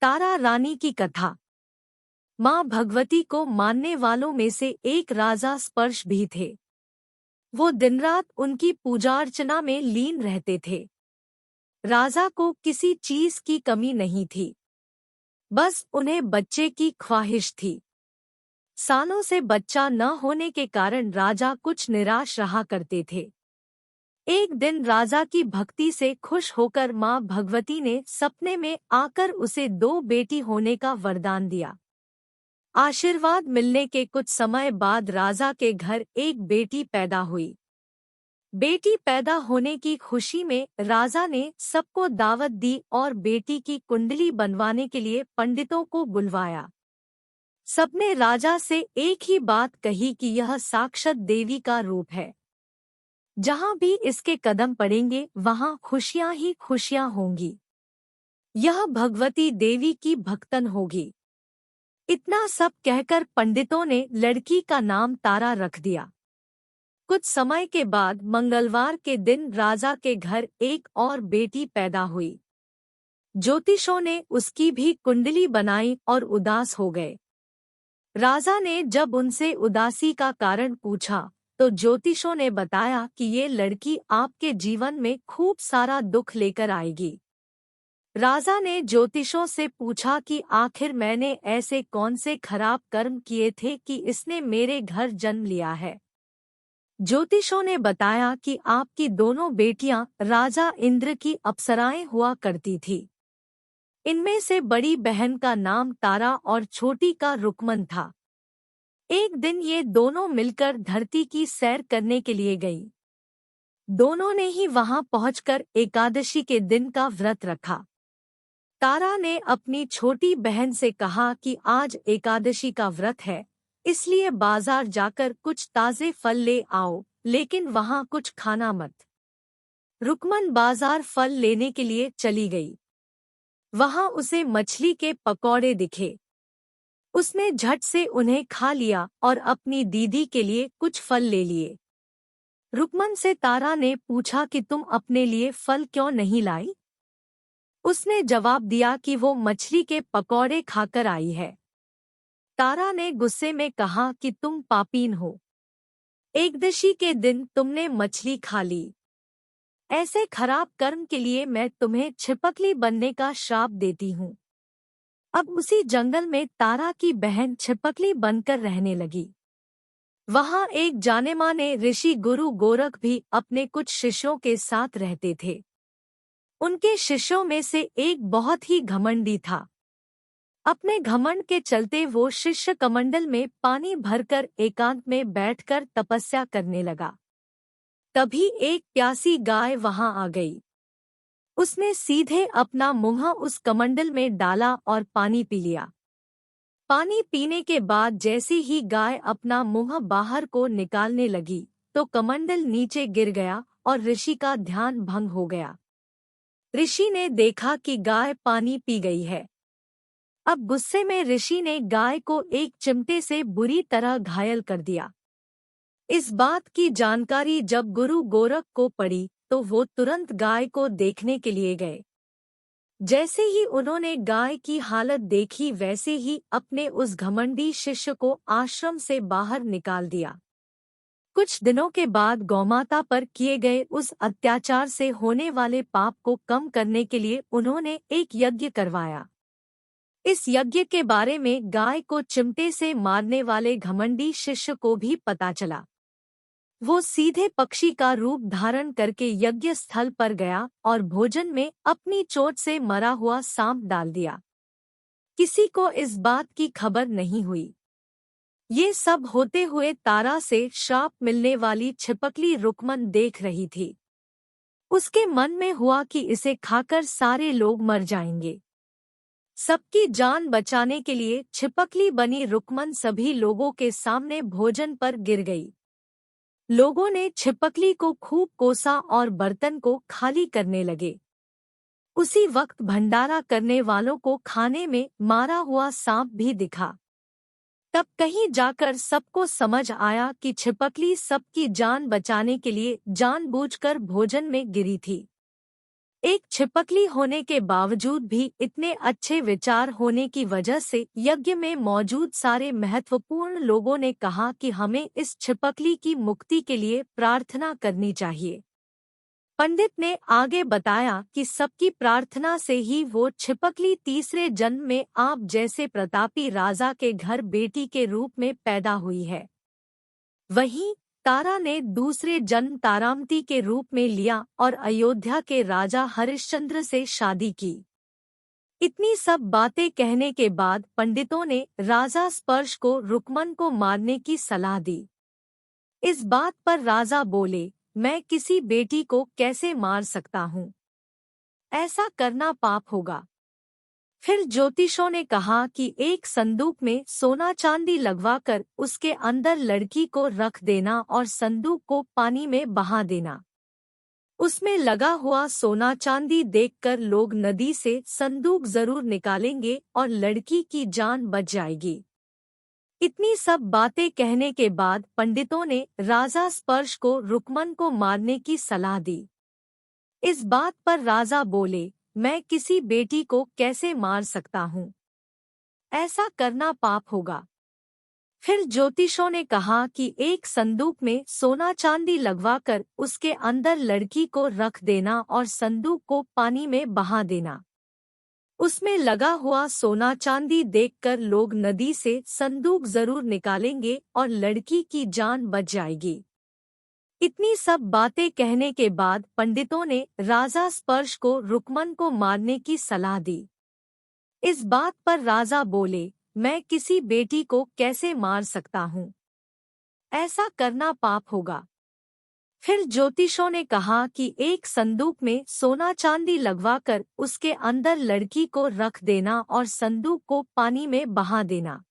तारा रानी की कथा। माँ भगवती को मानने वालों में से एक राजा स्पर्श भी थे। वो दिन रात उनकी पूजा अर्चना में लीन रहते थे। राजा को किसी चीज की कमी नहीं थी, बस उन्हें बच्चे की ख्वाहिश थी। सालों से बच्चा न होने के कारण राजा कुछ निराश रहा करते थे। एक दिन राजा की भक्ति से खुश होकर माँ भगवती ने सपने में आकर उसे 2 बेटी होने का वरदान दिया। आशीर्वाद मिलने के कुछ समय बाद राजा के घर एक बेटी पैदा हुई। बेटी पैदा होने की खुशी में राजा ने सबको दावत दी और बेटी की कुंडली बनवाने के लिए पंडितों को बुलवाया। सबने राजा से एक ही बात कही कि यह साक्षात देवी का रूप है। जहां भी इसके कदम पड़ेंगे वहां खुशियां ही खुशियां होंगी। यह भगवती देवी की भक्तन होगी। इतना सब कहकर पंडितों ने लड़की का नाम तारा रख दिया। कुछ समय के बाद मंगलवार के दिन राजा के घर एक और बेटी पैदा हुई। ज्योतिषों ने उसकी भी कुंडली बनाई और उदास हो गए। राजा ने जब उनसे उदासी का कारण पूछा तो ज्योतिषों ने बताया कि ये लड़की आपके जीवन में खूब सारा दुख लेकर आएगी। राजा ने ज्योतिषों से पूछा कि आखिर मैंने ऐसे कौन से खराब कर्म किए थे कि इसने मेरे घर जन्म लिया है। ज्योतिषों ने बताया कि आपकी दोनों बेटियां राजा इंद्र की अप्सराएं हुआ करती थी। इनमें से बड़ी बहन का नाम तारा और छोटी का रुकमन था। एक दिन ये दोनों मिलकर धरती की सैर करने के लिए गई। दोनों ने ही वहां पहुंचकर एकादशी के दिन का व्रत रखा। तारा ने अपनी छोटी बहन से कहा कि आज एकादशी का व्रत है, इसलिए बाजार जाकर कुछ ताजे फल ले आओ, लेकिन वहां कुछ खाना मत। रुकमन बाजार फल लेने के लिए चली गई। वहां उसे मछली के पकौड़े दिखे। उसने झट से उन्हें खा लिया और अपनी दीदी के लिए कुछ फल ले लिए। रुकमन से तारा ने पूछा कि तुम अपने लिए फल क्यों नहीं लाई? उसने जवाब दिया कि वो मछली के पकौड़े खाकर आई है। तारा ने गुस्से में कहा कि तुम पापीन हो। एकदशी के दिन तुमने मछली खा ली। ऐसे खराब कर्म के लिए मैं तुम्हें छिपकली बनने का श्राप देती हूँ। अब उसी जंगल में तारा की बहन छिपकली बनकर रहने लगी। वहां एक जाने-माने ऋषि गुरु गोरख भी अपने कुछ शिष्यों के साथ रहते थे। उनके शिष्यों में से एक बहुत ही घमंडी था। अपने घमंड के चलते वो शिष्य कमंडल में पानी भरकर एकांत में बैठकर तपस्या करने लगा। तभी एक प्यासी गाय वहां आ गई। उसने सीधे अपना मुंह उस कमंडल में डाला और पानी पी लिया। पानी पीने के बाद जैसे ही गाय अपना मुंह बाहर को निकालने लगी तो कमंडल नीचे गिर गया और ऋषि का ध्यान भंग हो गया। ऋषि ने देखा कि गाय पानी पी गई है। अब गुस्से में ऋषि ने गाय को एक चिमटे से बुरी तरह घायल कर दिया। इस बात की जानकारी जब गुरु गोरख को पड़ी तो वो तुरंत गाय को देखने के लिए गए। जैसे ही उन्होंने गाय की हालत देखी वैसे ही अपने उस घमंडी शिष्य को आश्रम से बाहर निकाल दिया। कुछ दिनों के बाद गौमाता पर किए गए उस अत्याचार से होने वाले पाप को कम करने के लिए उन्होंने एक यज्ञ करवाया। इस यज्ञ के बारे में गाय को चिमटे से मारने वाले घमंडी शिष्य को भी पता चला। वो सीधे पक्षी का रूप धारण करके यज्ञ स्थल पर गया और भोजन में अपनी चोट से मरा हुआ सांप डाल दिया। किसी को इस बात की खबर नहीं हुई। ये सब होते हुए तारा से श्राप मिलने वाली छिपकली रुकमन देख रही थी। उसके मन में हुआ कि इसे खाकर सारे लोग मर जाएंगे। सबकी जान बचाने के लिए छिपकली बनी रुकमन सभी लोगों के सामने भोजन पर गिर गई। लोगों ने छिपकली को खूब कोसा और बर्तन को खाली करने लगे। उसी वक्त भंडारा करने वालों को खाने में मारा हुआ सांप भी दिखा। तब कहीं जाकर सबको समझ आया कि छिपकली सबकी जान बचाने के लिए जानबूझकर भोजन में गिरी थी। एक छिपकली होने के बावजूद भी इतने अच्छे विचार होने की वजह से यज्ञ में मौजूद सारे महत्वपूर्ण लोगों ने कहा कि हमें इस छिपकली की मुक्ति के लिए प्रार्थना करनी चाहिए। पंडित ने आगे बताया कि सबकी प्रार्थना से ही वो छिपकली तीसरे जन्म में आप जैसे प्रतापी राजा के घर बेटी के रूप में पैदा हुई है। वहीं तारा ने दूसरे जन्म तारामती के रूप में लिया और अयोध्या के राजा हरिश्चंद्र से शादी की। इतनी सब बातें कहने के बाद पंडितों ने राजा स्पर्श को रुक्मन को मारने की सलाह दी। इस बात पर राजा बोले, मैं किसी बेटी को कैसे मार सकता हूँ? ऐसा करना पाप होगा। फिर ज्योतिषों ने कहा कि एक संदूक में सोना चांदी लगवाकर उसके अंदर लड़की को रख देना और संदूक को पानी में बहा देना। उसमें लगा हुआ सोना चांदी देखकर लोग नदी से संदूक जरूर निकालेंगे और लड़की की जान बच जाएगी। इतनी सब बातें कहने के बाद पंडितों ने राजा स्पर्श को रुक्मन को मारने की सलाह दी। इस बात पर राजा बोले, मैं किसी बेटी को कैसे मार सकता हूँ? ऐसा करना पाप होगा। फिर ज्योतिषों ने कहा कि एक संदूक में सोना चांदी लगवाकर उसके अंदर लड़की को रख देना और संदूक को पानी में बहा देना। उसमें लगा हुआ सोना चांदी देखकर लोग नदी से संदूक जरूर निकालेंगे और लड़की की जान बच जाएगी। इतनी सब बातें कहने के बाद पंडितों ने राजा स्पर्श को रुक्मन को मारने की सलाह दी। इस बात पर राजा बोले, मैं किसी बेटी को कैसे मार सकता हूँ? ऐसा करना पाप होगा। फिर ज्योतिषों ने कहा कि एक संदूक में सोना चांदी लगवाकर उसके अंदर लड़की को रख देना और संदूक को पानी में बहा देना।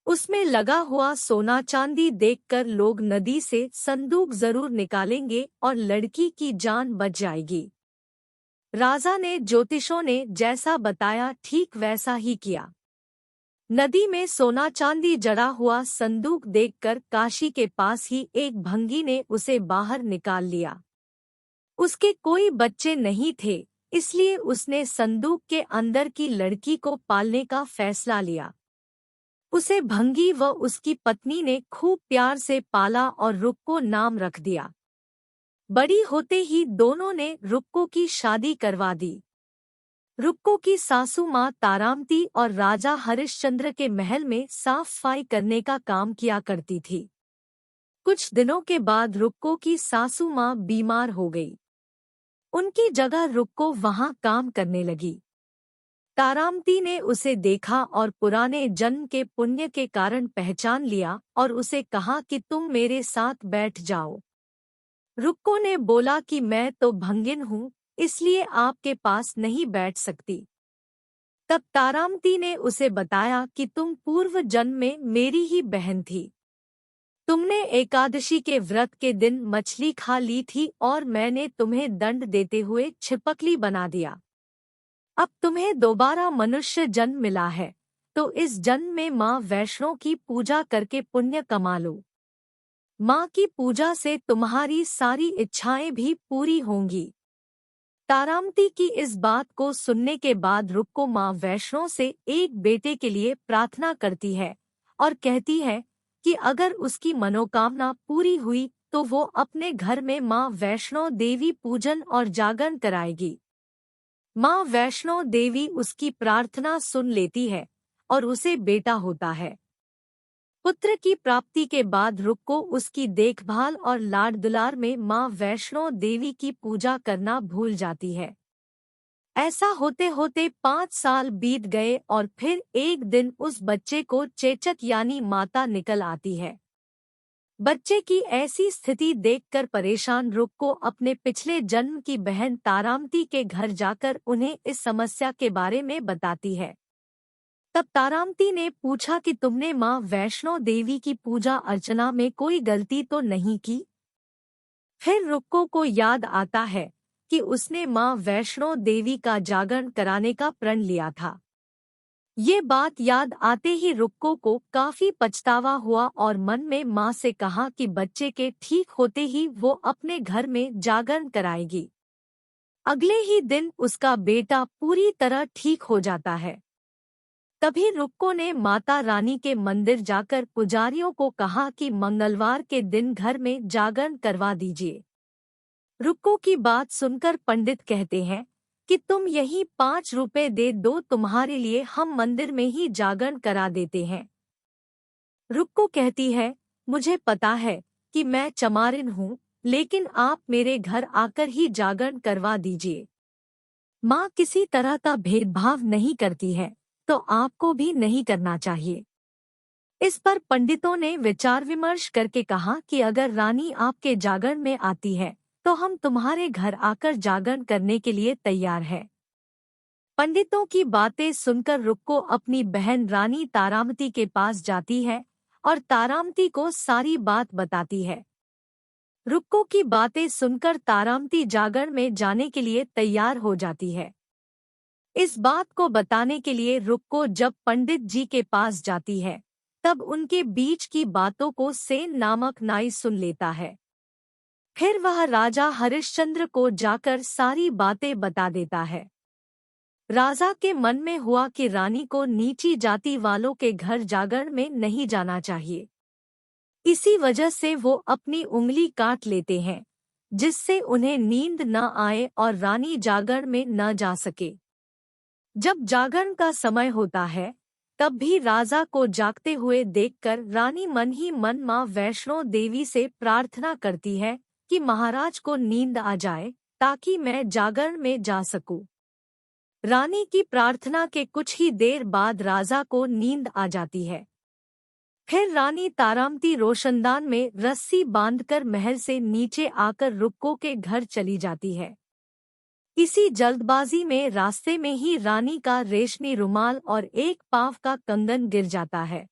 उसमें लगा हुआ सोना चांदी देखकर लोग नदी से संदूक जरूर निकालेंगे और लड़की की जान बच जाएगी। राजा ने ज्योतिषों ने जैसा बताया ठीक वैसा ही किया। नदी में सोना चांदी जड़ा हुआ संदूक देखकर काशी के पास ही एक भंगी ने उसे बाहर निकाल लिया। उसके कोई बच्चे नहीं थे, इसलिए उसने संदूक के अंदर की लड़की को पालने का फैसला लिया। उसे भंगी व उसकी पत्नी ने खूब प्यार से पाला और रुक्को नाम रख दिया। बड़ी होते ही दोनों ने रुक्को की शादी करवा दी। रुक्को की सासू माँ तारामती और राजा हरिश्चंद्र के महल में साफ सफाई करने का काम किया करती थी। कुछ दिनों के बाद रुक्को की सासू माँ बीमार हो गई। उनकी जगह रुक्को वहां काम करने लगी। तारामती ने उसे देखा और पुराने जन्म के पुण्य के कारण पहचान लिया और उसे कहा कि तुम मेरे साथ बैठ जाओ। रुक्को ने बोला कि मैं तो भंगिन हूँ, इसलिए आपके पास नहीं बैठ सकती। तब तारामती ने उसे बताया कि तुम पूर्व जन्म में मेरी ही बहन थी। तुमने एकादशी के व्रत के दिन मछली खा ली थी और मैंने तुम्हें दंड देते हुए छिपकली बना दिया। अब तुम्हें दोबारा मनुष्य जन्म मिला है, तो इस जन्म में माँ वैष्णो की पूजा करके पुण्य कमा लो। माँ की पूजा से तुम्हारी सारी इच्छाएं भी पूरी होंगी। तारामती की इस बात को सुनने के बाद रुक्को माँ वैष्णो से एक बेटे के लिए प्रार्थना करती है और कहती है कि अगर उसकी मनोकामना पूरी हुई तो वो अपने घर में माँ वैष्णो देवी पूजन और जागरण कराएगी। माँ वैष्णो देवी उसकी प्रार्थना सुन लेती है और उसे बेटा होता है। पुत्र की प्राप्ति के बाद रुक्को उसकी देखभाल और लाड दुलार में माँ वैष्णो देवी की पूजा करना भूल जाती है। ऐसा होते होते 5 साल बीत गए और फिर एक दिन उस बच्चे को चेचक यानी माता निकल आती है। बच्चे की ऐसी स्थिति देखकर परेशान रुक्को अपने पिछले जन्म की बहन तारामती के घर जाकर उन्हें इस समस्या के बारे में बताती है। तब तारामती ने पूछा कि तुमने माँ वैष्णो देवी की पूजा अर्चना में कोई गलती तो नहीं की? फिर रुक्को को याद आता है कि उसने माँ वैष्णो देवी का जागरण कराने का प्रण लिया था। ये बात याद आते ही रुक्को को काफी पछतावा हुआ और मन में माँ से कहा कि बच्चे के ठीक होते ही वो अपने घर में जागरण कराएगी। अगले ही दिन उसका बेटा पूरी तरह ठीक हो जाता है। तभी रुक्को ने माता रानी के मंदिर जाकर पुजारियों को कहा कि मंगलवार के दिन घर में जागरण करवा दीजिए। रुक्को की बात सुनकर पंडित कहते हैं कि तुम यही 5 रुपए दे दो, तुम्हारे लिए हम मंदिर में ही जागरण करा देते हैं। रुक्को कहती है, मुझे पता है कि मैं चमारिन हूँ, लेकिन आप मेरे घर आकर ही जागरण करवा दीजिए। माँ किसी तरह का भेदभाव नहीं करती है, तो आपको भी नहीं करना चाहिए। इस पर पंडितों ने विचार विमर्श करके कहा कि अगर रानी आपके जागरण में आती है तो हम तुम्हारे घर आकर जागरण करने के लिए तैयार हैं। पंडितों की बातें सुनकर रुक्को अपनी बहन रानी तारामती के पास जाती है और तारामती को सारी बात बताती है। रुक्को की बातें सुनकर तारामती जागरण में जाने के लिए तैयार हो जाती है। इस बात को बताने के लिए रुक्को जब पंडित जी के पास जाती है, तब उनके बीच की बातों को सेन नामक नाई सुन लेता है। फिर वह राजा हरिश्चंद्र को जाकर सारी बातें बता देता है। राजा के मन में हुआ कि रानी को नीची जाति वालों के घर जागरण में नहीं जाना चाहिए। इसी वजह से वो अपनी उंगली काट लेते हैं, जिससे उन्हें नींद न आए और रानी जागरण में न जा सके। जब जागरण का समय होता है, तब भी राजा को जागते हुए देखकर रानी मन ही मन मां वैष्णो देवी से प्रार्थना करती है कि महाराज को नींद आ जाए ताकि मैं जागरण में जा सकूं। रानी की प्रार्थना के कुछ ही देर बाद राजा को नींद आ जाती है। फिर रानी तारामती रोशनदान में रस्सी बांधकर महल से नीचे आकर रुक्को के घर चली जाती है। इसी जल्दबाजी में रास्ते में ही रानी का रेशमी रुमाल और एक पांव का कंगन गिर जाता है।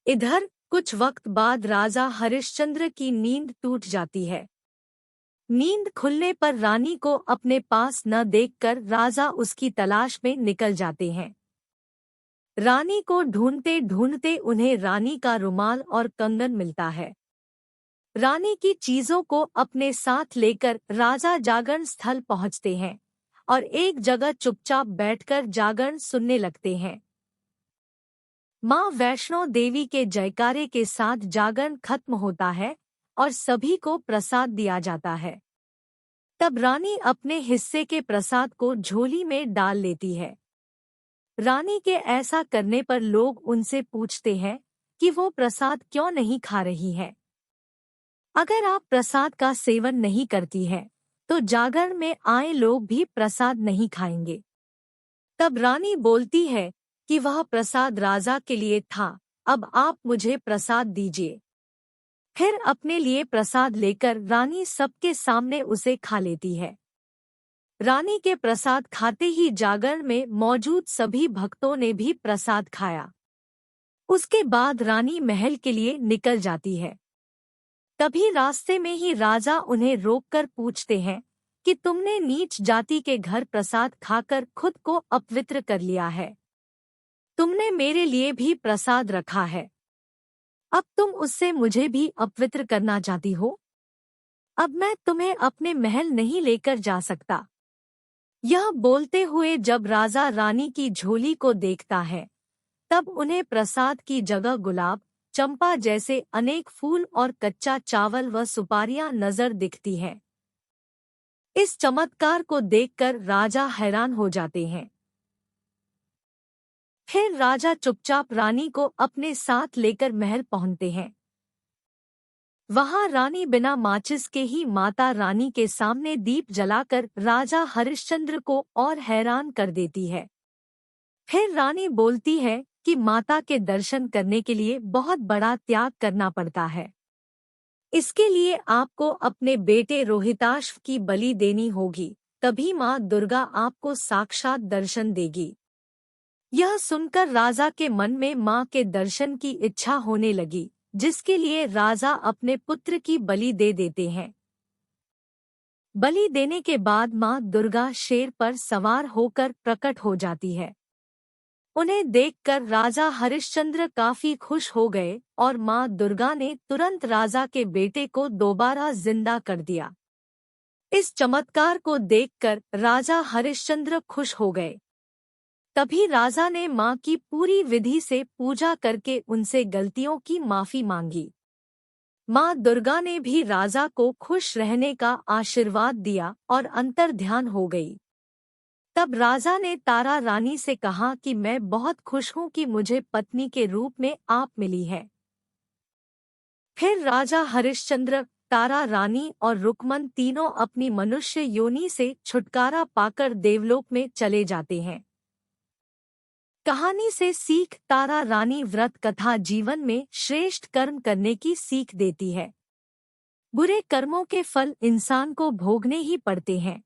इधर कुछ वक्त बाद राजा हरिश्चंद्र की नींद टूट जाती है। नींद खुलने पर रानी को अपने पास न देखकर राजा उसकी तलाश में निकल जाते हैं। रानी को ढूंढते ढूंढते उन्हें रानी का रुमाल और कंगन मिलता है। रानी की चीजों को अपने साथ लेकर राजा जागरण स्थल पहुंचते हैं और एक जगह चुपचाप बैठकर जागरण सुनने लगते हैं। मां वैष्णो देवी के जयकारे के साथ जागरण खत्म होता है और सभी को प्रसाद दिया जाता है। तब रानी अपने हिस्से के प्रसाद को झोली में डाल लेती है। रानी के ऐसा करने पर लोग उनसे पूछते हैं कि वो प्रसाद क्यों नहीं खा रही है। अगर आप प्रसाद का सेवन नहीं करती है, तो जागरण में आए लोग भी प्रसाद नहीं खाएंगे। तब रानी बोलती है कि वह प्रसाद राजा के लिए था, अब आप मुझे प्रसाद दीजिए। फिर अपने लिए प्रसाद लेकर रानी सबके सामने उसे खा लेती है। रानी के प्रसाद खाते ही जागरण में मौजूद सभी भक्तों ने भी प्रसाद खाया। उसके बाद रानी महल के लिए निकल जाती है। तभी रास्ते में ही राजा उन्हें रोककर पूछते हैं कि तुमने नीच जाति के घर प्रसाद खाकर खुद को अपवित्र कर लिया है। तुमने मेरे लिए भी प्रसाद रखा है, अब तुम उससे मुझे भी अपवित्र करना चाहती हो। अब मैं तुम्हें अपने महल नहीं लेकर जा सकता। यह बोलते हुए जब राजा रानी की झोली को देखता है, तब उन्हें प्रसाद की जगह गुलाब, चंपा जैसे अनेक फूल और कच्चा चावल व सुपारियां नजर दिखती हैं। इस चमत्कार को देखकर राजा हैरान हो जाते हैं। फिर राजा चुपचाप रानी को अपने साथ लेकर महल पहुंचते हैं। वहां रानी बिना माचिस के ही माता रानी के सामने दीप जलाकर राजा हरिश्चंद्र को और हैरान कर देती है। फिर रानी बोलती है कि माता के दर्शन करने के लिए बहुत बड़ा त्याग करना पड़ता है। इसके लिए आपको अपने बेटे रोहिताश्व की बलि देनी होगी, तभी माँ दुर्गा आपको साक्षात दर्शन देगी। यह सुनकर राजा के मन में माँ के दर्शन की इच्छा होने लगी, जिसके लिए राजा अपने पुत्र की बलि दे देते हैं। बलि देने के बाद माँ दुर्गा शेर पर सवार होकर प्रकट हो जाती है। उन्हें देखकर राजा हरिश्चंद्र काफी खुश हो गए और माँ दुर्गा ने तुरंत राजा के बेटे को दोबारा जिंदा कर दिया। इस चमत्कार को देखकर राजा हरिश्चंद्र खुश हो गए। तभी राजा ने मां की पूरी विधि से पूजा करके उनसे गलतियों की माफी मांगी। मां दुर्गा ने भी राजा को खुश रहने का आशीर्वाद दिया और अंतर्ध्यान हो गई। तब राजा ने तारा रानी से कहा कि मैं बहुत खुश हूं कि मुझे पत्नी के रूप में आप मिली है। फिर राजा हरिश्चंद्र, तारा रानी और रुकमन तीनों अपनी मनुष्य योनि से छुटकारा पाकर देवलोक में चले जाते हैं। कहानी से सीख। तारा रानी व्रत कथा जीवन में श्रेष्ठ कर्म करने की सीख देती है। बुरे कर्मों के फल इंसान को भोगने ही पड़ते हैं।